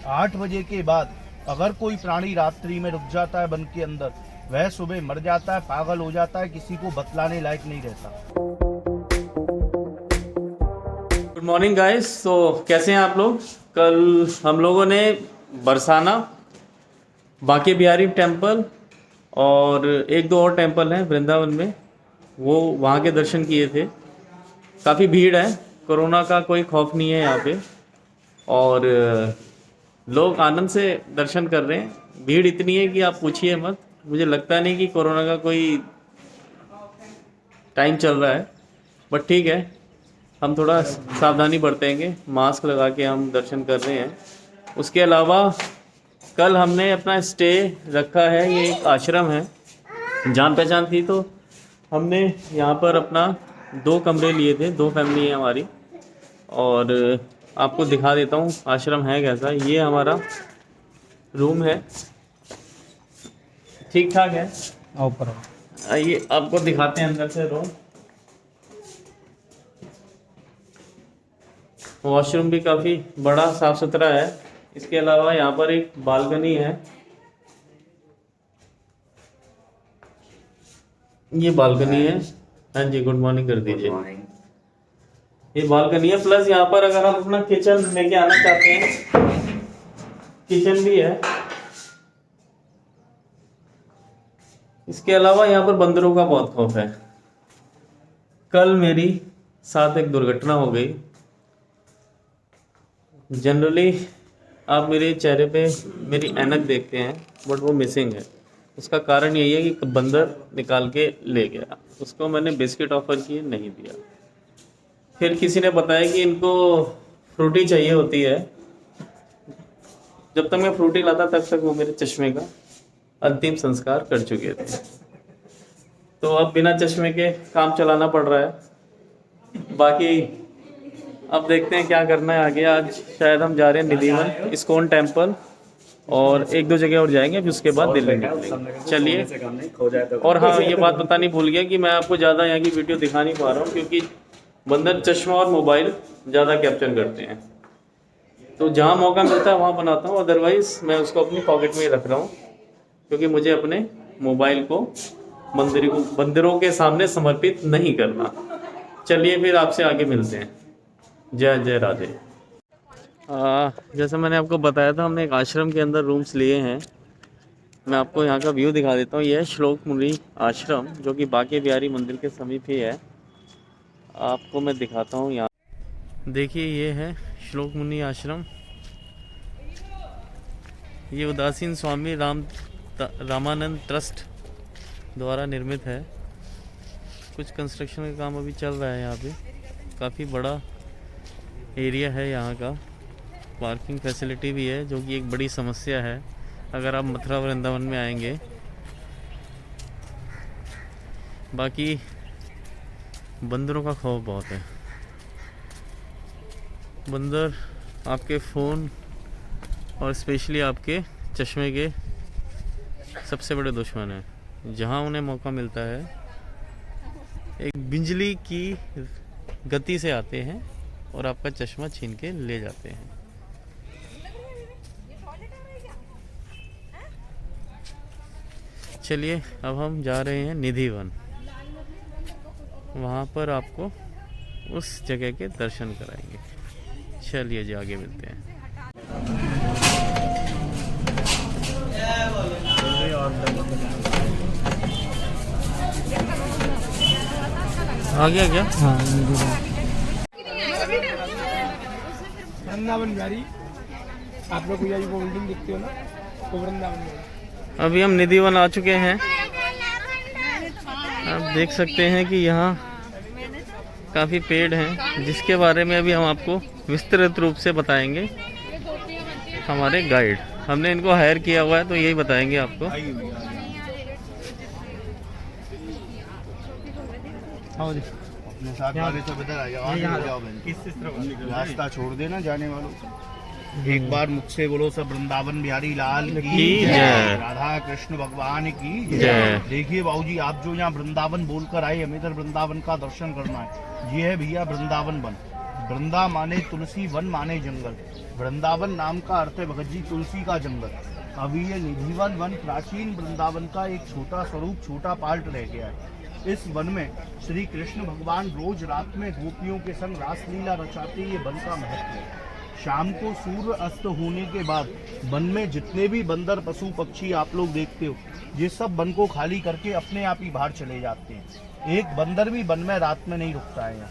8 बजे के बाद अगर कोई प्राणी रात्रि में रुक जाता है वन के अंदर, वह सुबह मर जाता है, पागल हो जाता है, किसी को बतलाने लायक नहीं रहता। Good morning guys. तो कैसे हैं आप लोग? कल हम लोगों ने बरसाना, बांके बिहारी टेम्पल और एक दो और टेम्पल हैं वृंदावन में, वो वहाँ के दर्शन किए थे। काफ़ी भीड़ है, कोरोना का कोई खौफ नहीं है यहाँ पे और लोग आनंद से दर्शन कर रहे हैं। भीड़ इतनी है कि आप पूछिए मत। मुझे लगता नहीं कि कोरोना का कोई टाइम चल रहा है, बट ठीक है, हम थोड़ा सावधानी बरतेंगे, मास्क लगा के हम दर्शन कर रहे हैं। उसके अलावा कल हमने अपना स्टे रखा है, ये एक आश्रम है, जान पहचान थी तो हमने यहाँ पर अपना 2 कमरे लिए थे, 2 फैमिली है हमारी। और आपको दिखा देता हूँ आश्रम है कैसा। ये हमारा रूम है, ठीक ठाक है। ऊपर आइए आपको दिखाते हैं अंदर से रूम। वॉशरूम भी काफ़ी बड़ा साफ सुथरा है। इसके अलावा यहाँ पर एक बालकनी है, ये बालकनी है। हाँ जी, गुड मॉर्निंग कर दीजिए। ये बालकनी है, प्लस यहाँ पर अगर आप अपना किचन लेके आना चाहते हैं, किचन भी है। इसके अलावा यहाँ पर बंदरों का बहुत खौफ है। कल मेरी साथ एक दुर्घटना हो गई। जनरली आप मेरे चेहरे पे मेरी ऐनक देखते हैं, बट वो मिसिंग है। उसका कारण यही है कि बंदर निकाल के ले गया। उसको मैंने बिस्किट ऑफर किए, नहीं दिया। फिर किसी ने बताया कि इनको फ्रूटी चाहिए होती है। जब तक मैं फ्रूटी लाता तब तक वो मेरे चश्मे का अंतिम संस्कार कर चुके थे। तो अब बिना चश्मे के काम चलाना पड़ रहा है। बाकी अब देखते हैं क्या करना है आगे। आज शायद हम जा रहे हैं निधिवन, इस्कॉन टेम्पल और 1-2 जगह और जाएंगे, फिर उसके बाद दिल्ली निकलेंगे। चलिए। और हाँ, ये बात बतानी भूल गया कि मैं आपको ज़्यादा यहाँ की वीडियो दिखा नहीं पा रहा हूँ, क्योंकि बंदर चश्मा और मोबाइल ज़्यादा कैप्चर करते हैं। तो जहाँ मौका मिलता है वहाँ बनाता हूँ, अदरवाइज़ मैं उसको अपनी पॉकेट में ही रख रहा हूँ, क्योंकि मुझे अपने मोबाइल को बंदरों के सामने समर्पित नहीं करना। चलिए फिर आपसे आगे मिलते हैं। जय जय राधे। जैसे मैंने आपको बताया था, हमने एक आश्रम के अंदर रूम्स लिए हैं। मैं आपको यहाँ का व्यू दिखा देता हूँ। यह है श्लोक मुनि आश्रम, जो कि बांके बिहारी मंदिर के समीप ही है। आपको मैं दिखाता हूँ। यहाँ देखिए, ये है श्लोक मुनि आश्रम। ये उदासीन स्वामी रामानंद ट्रस्ट द्वारा निर्मित है। कुछ कंस्ट्रक्शन का काम अभी चल रहा है। यहाँ पे काफ़ी बड़ा एरिया है यहाँ का। पार्किंग फैसिलिटी भी है, जो कि एक बड़ी समस्या है अगर आप मथुरा वृंदावन में आएंगे। बाकी बंदरों का खौफ बहुत है। बंदर आपके फ़ोन और स्पेशली आपके चश्मे के सबसे बड़े दुश्मन हैं। जहाँ उन्हें मौका मिलता है, एक बिजली की गति से आते हैं और आपका चश्मा छीन के ले जाते हैं। चलिए, अब हम जा रहे हैं निधिवन। वहाँ पर आपको उस जगह के दर्शन कराएंगे। चलिए जी, आगे मिलते हैं। आ गया क्या? हाँ, वृंदावन बिहारी। आप लोग ये वो बिल्डिंग देखते हो ना, तो वृंदावन बिहारी। अभी हम निधिवन आ चुके हैं। आप देख सकते हैं कि यहाँ काफ़ी पेड़ हैं, जिसके बारे में अभी हम आपको विस्तृत रूप से बताएंगे हमारे गाइड। हमने इनको हायर किया हुआ है, तो यही बताएंगे आपको। अपने साथ वाले सब इधर आ जाओ। रास्ता छोड़ देना जाने वालों को। एक बार मुझसे बोलो सब वृंदावन बिहारी लाल की जय, राधा कृष्ण भगवान की जय। देखिए बाबूजी, आप जो यहाँ वृंदावन बोलकर आए, हमें इधर वृंदावन का दर्शन करना है। ये है भैया वृंदावन वन। वृंदा माने तुलसी, वन माने जंगल। वृंदावन नाम का अर्थ है भगत जी तुलसी का जंगल। अभी ये निधिवन वन प्राचीन वृंदावन का एक छोटा स्वरूप, छोटा पार्ट रह गया है। इस वन में श्री कृष्ण भगवान रोज रात में गोपियों के संग रासलीला रचाते, ये वन का महत्व है। शाम को सूर्य अस्त होने के बाद वन में जितने भी बंदर, पशु, पक्षी आप लोग देखते हो, ये सब वन को खाली करके अपने आप ही बाहर चले जाते हैं। एक बंदर भी वन में रात में नहीं रुकता है। यहाँ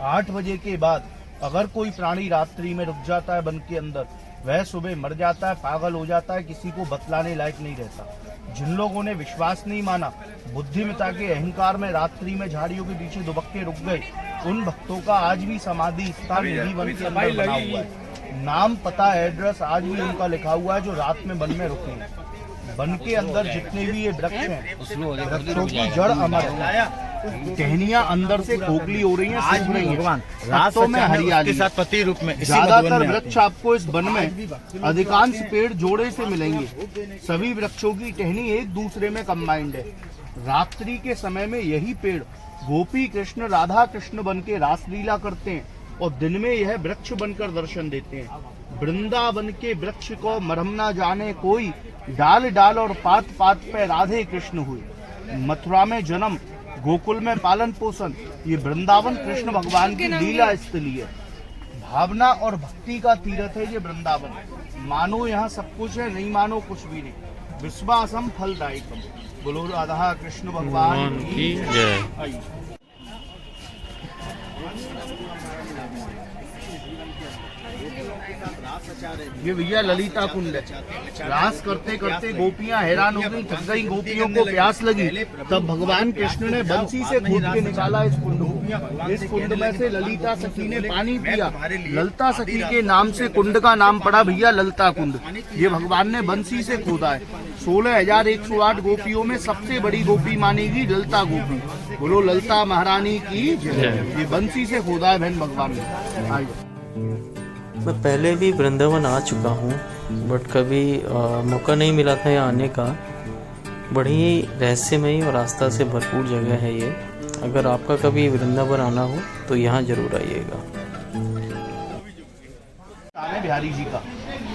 8 बजे के बाद अगर कोई प्राणी रात्रि में रुक जाता है वन के अंदर, वह सुबह मर जाता है, पागल हो जाता है, किसी को बतलाने लायक नहीं रहता। जिन लोगों ने विश्वास नहीं माना, बुद्धिमता के अहंकार में रात्रि में झाड़ियों के पीछे दुबक्के रुक गए, उन भक्तों का आज भी समाधि स्थान निधि वन के अंदर बना हुआ है। नाम, पता, एड्रेस आज भी उनका लिखा हुआ है जो रात में वन में रुके हैं। वन के अंदर जितने भी ये वृक्ष हैं, वृक्षों की जड़ अमर है। टहनियां अंदर से खोखली हो रही हैं, सूख रही हैं। रातों में हरियाली के साथ पति रूप में ज्यादातर वृक्ष आपको इस वन में अधिकांश पेड़ जोड़े से मिलेंगे। सभी वृक्षों की टहनी एक दूसरे में कंबाइंड है। रात्रि के समय में यही पेड़ गोपी कृष्ण, राधा कृष्ण बन के रासलीला करते हैं और दिन में यह वृक्ष बनकर दर्शन देते हैं। वृंदावन के वृक्ष को मरहम ना जाने कोई, डाल डाल और पात पात पे राधे कृष्ण हुए। मथुरा में जन्म, गोकुल में पालन पोषण, ये वृंदावन कृष्ण भगवान की लीला स्थली है। भावना और भक्ति का तीर्थ है ये वृंदावन। मानो यहाँ सब कुछ है, नहीं मानो कुछ भी नहीं। विश्वासम फलदायकम। बोलो राधा कृष्ण भगवान की जय। ये भैया ललिता कुंड है। रास करते करते गोपियां हैरान हो गई, थक गई, गोपियों को प्यास लगी, तब भगवान कृष्ण ने बंसी से खोद के निकाला इस कुंड को। इस कुंड में से ललिता सखी ने पानी पिया। ललिता सखी के नाम से कुंड का नाम पड़ा भैया ललिता कुंड। ये भगवान ने बंसी से खोदा है। 16,108 गोपियों में सबसे बड़ी गोपी मानेगी ललिता गोपी। बोलो ललिता महारानी की जय। ये बंसी से खोदा है बहन भगवान ने। मैं पहले भी वृंदावन आ चुका हूँ, बट कभी मौका नहीं मिला था यहाँ आने का। बड़ी रहस्यमयी और आस्था से भरपूर जगह है ये। अगर आपका कभी वृंदावन आना हो तो यहाँ जरूर आइएगा। बिहारी जी का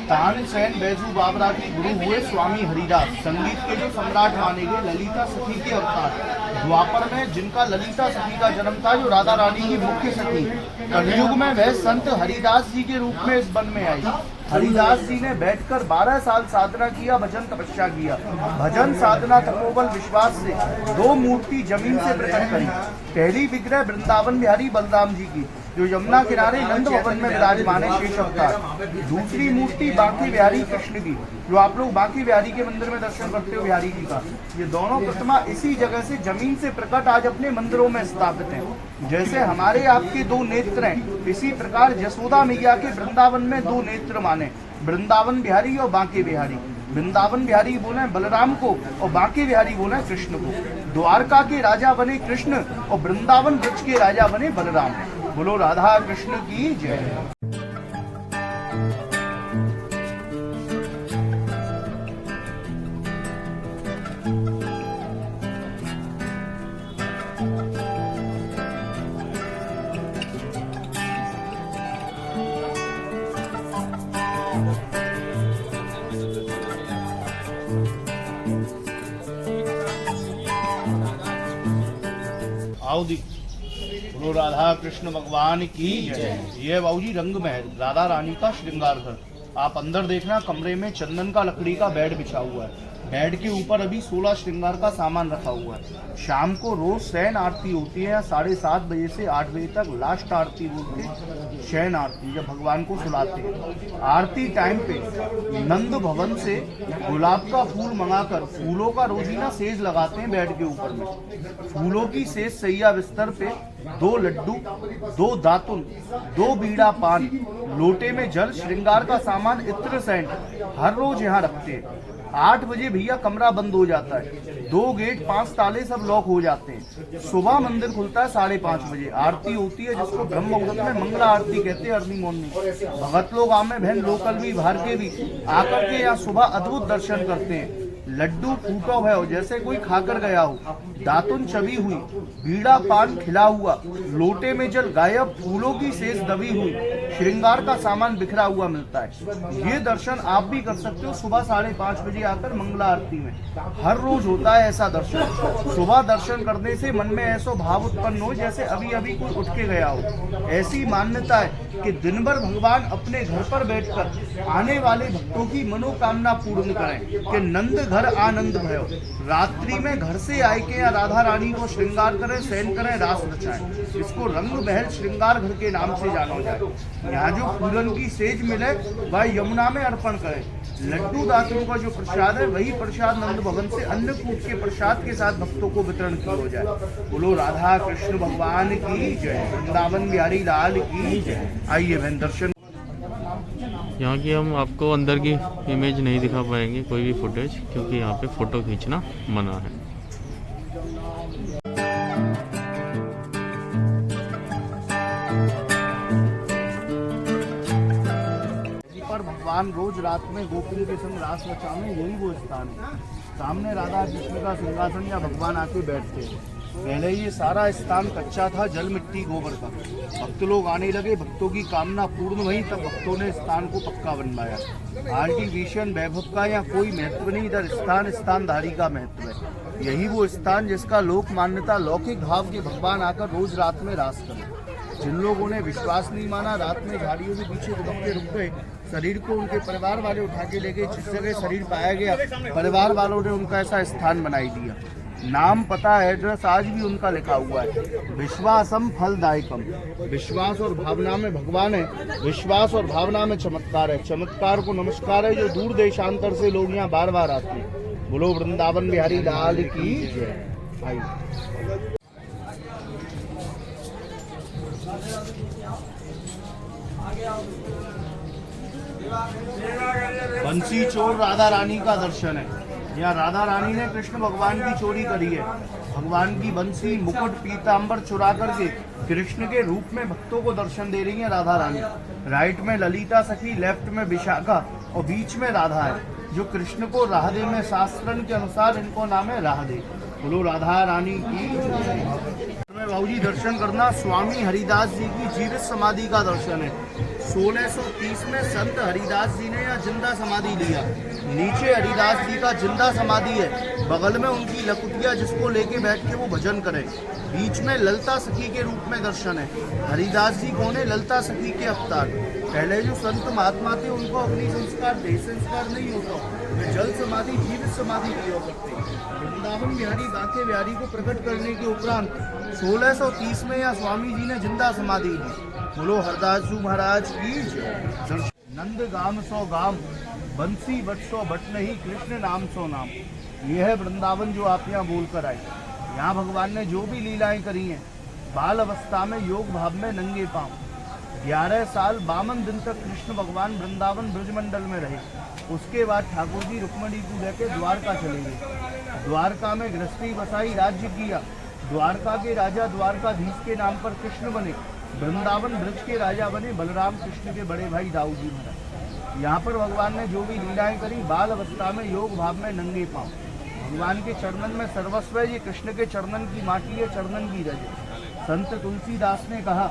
तानसेन बैजू बाबरा के गुरु हुए स्वामी हरिदास, संगीत के जो सम्राट माने गए, ललिता सखी के अवतार। द्वापर में जिनका ललिता सखी का जन्म था, जो राधा रानी की मुख्य सखी, कलयुग में वह संत हरिदास जी के रूप में इस वन में आई। हरिदास जी ने बैठकर 12 साल साधना किया, भजन तपस्या किया। भजन, साधना, तपोबल, विश्वास से 2 मूर्ति जमीन से प्रकट करी। पहली विग्रह वृंदावन बिहारी बलराम जी की, जो यमुना किनारे नंद भवन में विराजमान है, शेष अवतार। दूसरी मूर्ति बांके बिहारी कृष्ण की, जो आप लोग बांके बिहारी के मंदिर में दर्शन करते हो बिहारी जी का। ये दोनों प्रतिमा इसी जगह से जमीन से प्रकट आज अपने मंदिरों में स्थापित हैं। जैसे हमारे आपके 2 नेत्र हैं, इसी प्रकार यशोदा मैया के वृंदावन में 2 नेत्र माने, वृंदावन बिहारी और बांके बिहारी। वृंदावन बिहारी बोले बलराम को और बांके बिहारी बोले कृष्ण को। द्वारका के राजा बने कृष्ण और वृंदावन ब्रज के राजा बने बलराम। बोलो राधा कृष्ण की जय। आओ दी। बोलो राधा कृष्ण भगवान की जय। ये बाबूजी रंग महल, राधा रानी का श्रृंगार घर। आप अंदर देखना, कमरे में चंदन का लकड़ी का बेड बिछा हुआ है। बेड के ऊपर अभी 16 श्रृंगार का सामान रखा हुआ है। शाम को रोज शयन आरती होती है, 7:30 बजे से 8 बजे तक लास्ट आरती होती है, शयन आरती, जब भगवान को सुलाते हैं। आरती टाइम पे नंद भवन से गुलाब का फूल मंगाकर फूलों का रोजीना सेज लगाते हैं बेड के ऊपर में। फूलों की सेज सैया बिस्तर पे 2 लड्डू, 2 दातुन, 2 बीड़ा पान, लोटे में जल, श्रृंगार का सामान, इत्र, सेंट हर रोज यहाँ रखते हैं। 8 बजे भैया कमरा बंद हो जाता है। 2 गेट, 5 ताले सब लॉक हो जाते हैं। सुबह मंदिर खुलता है 5:30 बजे। आरती होती है, जिसको ब्रह्म मुहूर्त में मंगला आरती कहते हैं, अर्ली मॉर्निंग। भगत लोग आमे बहन लोकल भी बाहर के भी आकर के यहाँ सुबह अद्भुत दर्शन करते हैं। लड्डू फूटो भयो जैसे कोई खाकर गया हो, दातुन चबी हुई, बीड़ा पान खिला हुआ, लोटे में जल गायब, फूलों की सेज दबी हुई, श्रृंगार का सामान बिखरा हुआ मिलता है। ये दर्शन आप भी कर सकते हो सुबह 5:30 बजे आकर मंगला आरती में। हर रोज होता है ऐसा दर्शन। सुबह दर्शन करने से मन में ऐसा भाव उत्पन्न हो जैसे अभी अभी कोई उठ के गया हो। ऐसी मान्यता है कि दिन भर भगवान अपने घर पर बैठकर आने वाले भक्तों की मनोकामना पूर्ण करें कि नंद घर आनंद भयो। रात्रि में घर से आए के या राधा रानी को श्रृंगार करें, शयन करें, रास रचाएं। इसको रंग महल श्रृंगार घर के नाम से जाना जाए। यहाँ जो फूलन की सेज मिले वह यमुना में अर्पण करें। लड्डू दातुओं का जो प्रसाद है वही प्रसाद नंद भवन से अन्नकूट के प्रसाद के साथ भक्तों को वितरण किया हो जाए। बोलो राधा कृष्ण भगवान की जय, वृंदावन बिहारी लाल की जय। आइए बहन दर्शन। यहाँ की हम आपको अंदर की इमेज नहीं दिखा पाएंगे, कोई भी फुटेज, क्योंकि यहाँ पे फ़ोटो खींचना मना है। पर भगवान रोज रात में गोपियों के संग रास रचाने, यही वो स्थान है। सामने राधा कृष्ण का सिंहासन या भगवान आके बैठते हैं। पहले ये सारा स्थान कच्चा था, जल मिट्टी गोबर का। भक्त लोग आने लगे, भक्तों की कामना पूर्ण हुई, तब भक्तों ने स्थान को पक्का बनवाया। आर्टिफिशियल वैभव का या कोई महत्व नहीं, इधर स्थान स्थानधारी का महत्व है। यही वो स्थान जिसका लोक मान्यता लौकिक भाव के भगवान आकर रोज रात में रास करें। जिन लोगों ने विश्वास नहीं माना, रात में झाड़ियों के पीछे दुबकते रुक गए, शरीर को उनके परिवार वाले उठा के ले गए। जिस जगह शरीर पाया गया, परिवार वालों ने उनका ऐसा स्थान बनाई दिया। नाम, पता, एड्रेस आज भी उनका लिखा हुआ है। विश्वासम फलदायकम। विश्वास और भावना में भगवान है, विश्वास और भावना में चमत्कार है। चमत्कार को नमस्कार है जो दूर देशांतर से लोग यहाँ बार बार आते हैं। बोलो वृंदावन बिहारी लाल की जय। आइए बंसी चोर राधा रानी का दर्शन है। यहाँ राधा रानी ने कृष्ण भगवान की चोरी करी है। भगवान की बंसी, मुकुट, पीतांबर चुरा करके कृष्ण के रूप में भक्तों को दर्शन दे रही है राधा रानी। राइट में ललिता सखी, लेफ्ट में विशाखा और बीच में राधा है जो कृष्ण को राधे में शास्त्रन के अनुसार इनको नाम है राधे। बोलो राधा रानी की। में बाबूजी दर्शन करना स्वामी हरिदास जी की जीवित समाधि का दर्शन है। 1630 में संत हरिदास जी ने यहाँ जिंदा समाधि लिया। नीचे हरिदास जी का जिंदा समाधि है, बगल में उनकी लकुटिया जिसको लेके बैठ के वो भजन करें। बीच में ललिता सखी के रूप में दर्शन है। हरिदास जी कौन है? ललिता सखी के अवतार। पहले जो संत महात्मा थे उनको अग्नि संस्कार, देह संस्कार नहीं होता, वे जल समाधि, जीवित समाधि प्रयोग करते। वृंदावन बिहारी बांके बिहारी को प्रकट करने के उपरांत 1630 में यहाँ स्वामी जी ने जिंदा समाधि ली। बोलो हरदास जी महाराज की जय। नंद गाम सो गाम, बंसी बट सो बट नहीं, कृष्ण नाम सो नाम। यह है वृंदावन जो आप यहाँ बोल कर आए। यहाँ भगवान ने जो भी लीलाएं करी हैं, बाल अवस्था में योग भाव में नंगे पांव 11 साल 52 दिन तक कृष्ण भगवान वृंदावन ब्रजमंडल में रहे। उसके बाद ठाकुर जी रुक्मणी को लेकर द्वारका चले गए। द्वारका में गृहस्थी बसाई, राज्य किया। द्वारका के राजा द्वारकाधीश के नाम पर कृष्ण बने। वृंदावन ब्रज के राजा बने बलराम कृष्ण के बड़े भाई दाऊ जी महाराज। यहाँ पर भगवान ने जो भी लीलाएं करी, बाल अवस्था में योग भाव में नंगे पांव। भगवान के चरणन में सर्वस्व है। ये कृष्ण के चरणन की माटी है, चरणन की रज। संत तुलसीदास ने कहा,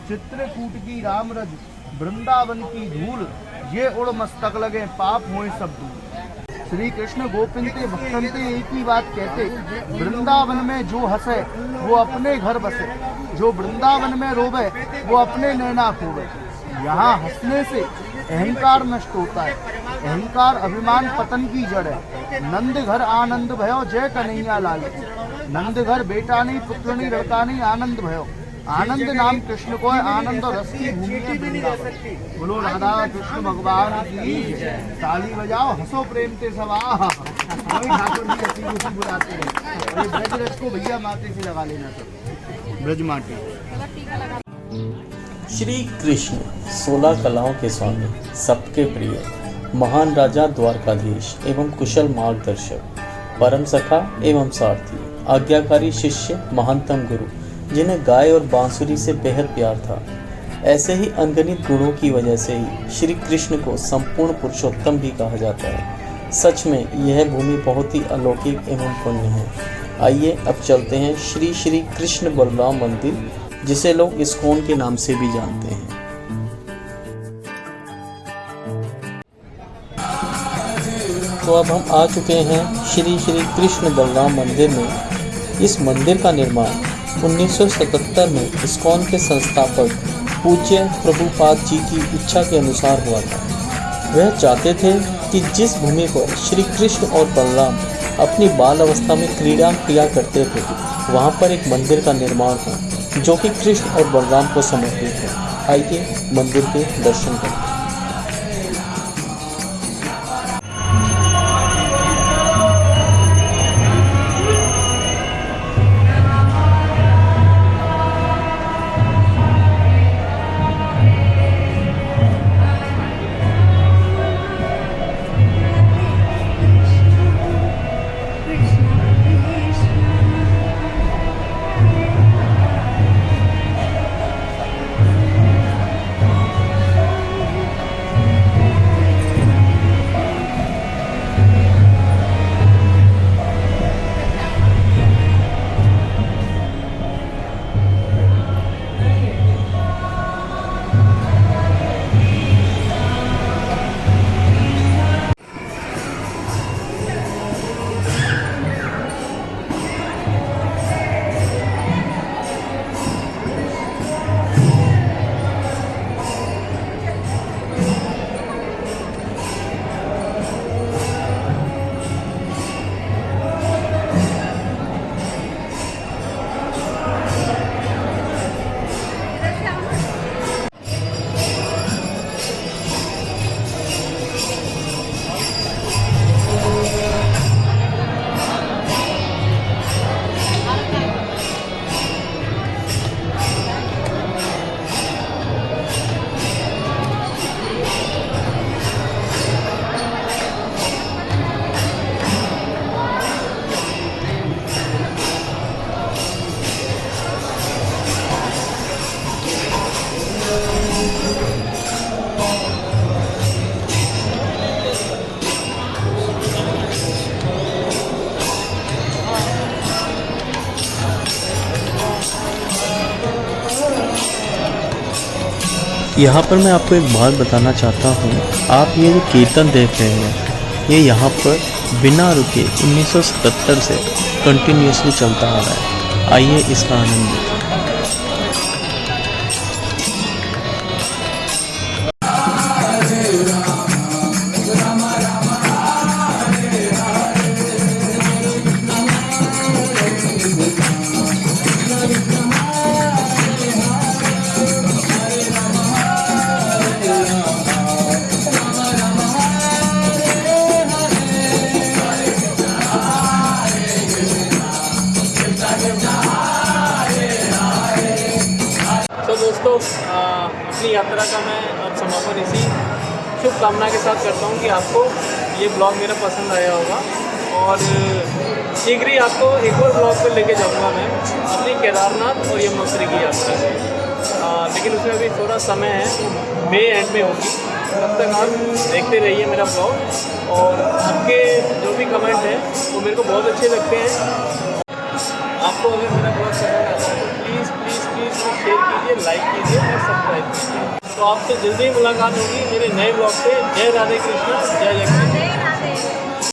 चित्रकूट की राम रज, वृंदावन की धूल, ये उड़ मस्तक लगे, पाप होए सब दूर। श्री कृष्ण गोपिन के भक्तन से एक ही बात कहते, वृंदावन में जो हंसे वो अपने घर बसे, जो वृंदावन में रोवे वो अपने नैना खोवे। यहाँ हंसने से अहंकार नष्ट होता है। अहंकार अभिमान पतन की जड़ है। नंद घर आनंद भयो, जय कन्हैया लाल। नंद घर बेटा नहीं, पुत्र नहीं, लड़का नहीं, आनंद भयो। आनंद नाम कृष्ण को है, आनंद और रस की भूमि है वृंदावन। बोलो राधा कृष्ण भगवान की ताली बजाओ, हंसो प्रेम से सवा। ठाकुर जी हंसी खुशी बुलाते हैं। ये ब्रज रस को भैया माते से लगा लेना सब, ब्रज माटी। श्री कृष्ण 16 कलाओं के स्वामी, सबके प्रिय, महान राजा द्वारकाधीश एवं कुशल मार्गदर्शक, परम सखा एवं सारथी, आज्ञाकारी शिष्य, महानतम गुरु, जिन्हें गाय और बांसुरी से बेहद प्यार था। ऐसे ही अनगिनत गुणों की वजह से ही श्री कृष्ण को संपूर्ण पुरुषोत्तम भी कहा जाता है। सच में यह भूमि बहुत ही अलौकिक एवं पुण्य है। आइए अब चलते हैं श्री श्री कृष्ण बलराम मंदिर, जिसे लोग इस्कॉन के नाम से भी जानते हैं। तो अब हम आ चुके हैं श्री श्री कृष्ण बलराम मंदिर में। इस मंदिर का निर्माण 1977 में इस्कॉन के संस्थापक पूज्य प्रभुपाद जी की इच्छा के अनुसार हुआ था। वह चाहते थे कि जिस भूमि पर श्री कृष्ण और बलराम अपनी बाल अवस्था में क्रीड़ा किया करते थे, वहाँ पर एक मंदिर का निर्माण हो जो कि कृष्ण और बलराम को समर्पित हो। आइए मंदिर के दर्शन करते हैं। यहाँ पर मैं आपको एक बात बताना चाहता हूँ। आप ये जो कीर्तन देख रहे हैं, ये यहाँ पर बिना रुके 1977 से कंटिन्यूसली चलता आ रहा है। आइए इसका आनंद लें। दोस्तों, अपनी यात्रा का मैं अब समापन इसी शुभकामना के साथ करता हूँ कि आपको ये ब्लॉग मेरा पसंद आया होगा, और शीघ्र ही आपको एक और ब्लॉग पर लेके जाऊँगा मैं अपनी केदारनाथ और यमुनोत्री की यात्रा में। लेकिन उसमें अभी थोड़ा समय है, मई एंड में होगी। तब तक आप देखते रहिए मेरा ब्लॉग, और आपके जो भी कमेंट हैं वो मेरे को बहुत अच्छे लगते हैं। आपको अगर मेरा ब्लॉग पसंद आता है तो प्लीज़ प्लीज़ प्लीज़ शेयर कीजिए, लाइक कीजिए और सब्सक्राइब कीजिए। तो आपसे जल्दी ही मुलाकात होगी मेरे नए ब्लॉग पे। जय राधे कृष्ण, जय जय कृष्ण।